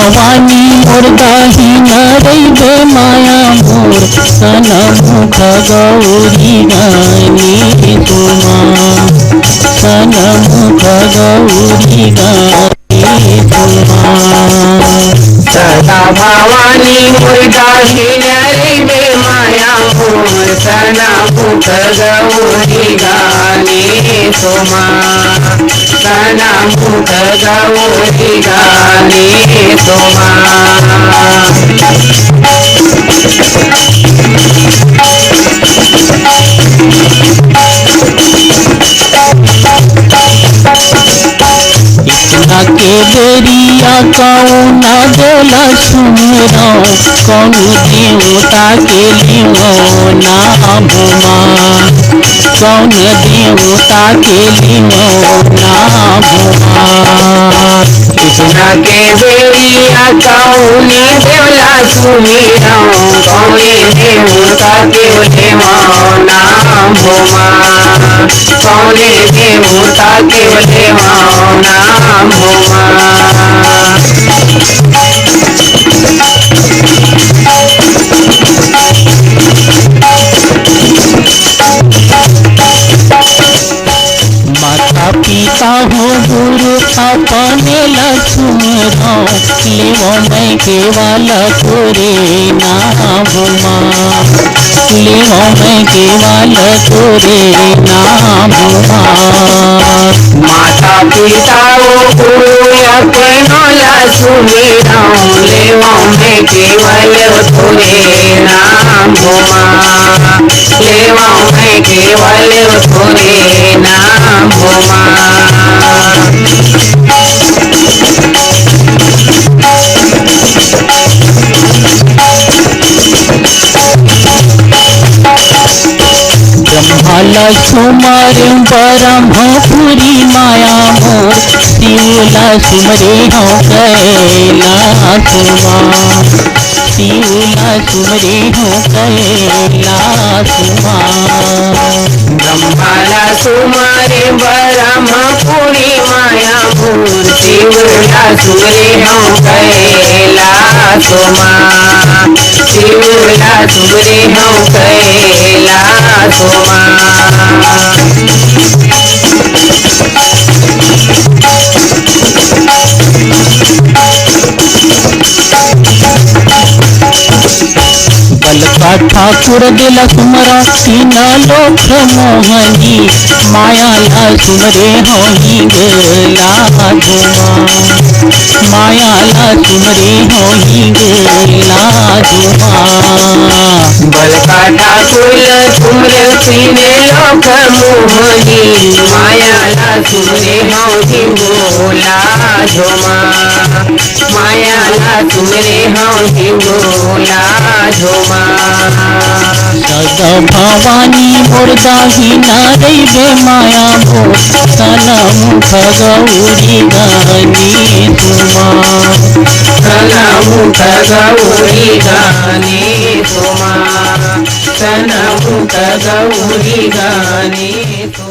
भवानी मोर दाही नरैबे माया मोर सनमुख गौरी गानी तुमा सनमुख गौरी गानी तुमा सदा भवानी मोर दाही नरैबे माया मोर सनमुख गौरी गानी तुमा सनमुख गौरी गानी तुमा इतना के बेरिया कौना देला सुमरा कौन देवता के लियो ना भुमा कौन देवता के लियो ना भुमा इतना के बेरिया कौन देवला सुमिरा कौन देवता के लेवा ना भुमा कौन देवता के लेवा ना भुमा माता पिता हो गुरु अपने लक्ष्मणो लेवो मैं केवल तोरे नाम भुमा लेवो मैं केवल तोरे नाम भुमा माता पिता गुरु अपनो लक्ष्मणो लेवो मैं केवल तोरे नाम भुमा लेवो मैं केवल तोरे नाम भुमा ब्रह्माला सुमर ब्रह्मपुरी माया मोर शिवला सुमरे हो कैला सुमा शिवला सुमरे हो कैला सुमा ब्रह्माला सुमारे ब्रह्मपुरी माया मोर शिवला सुमरे हो कैला सुमा शिवला सुमरे हो कैला सुमा बलका ठाकुर दिल सुमरा तीन लोक मोहनी माया ला सुमरे हो ही गेला धुमा माया ला सुमरे हो ही गेला धुमा बलका ठाकुर सुमरे तीने लोक मोहनी माया ला सुमरे हो ही गोला झुमा माया ला सुमरे हो ही गोला झुमा सदा भवानी मोर दाही नरैबे माया मोर सनमुख गौरी गानी तुमा सनमुख गौरी गानी तुमा सनमुख गौरी गानी तुमा।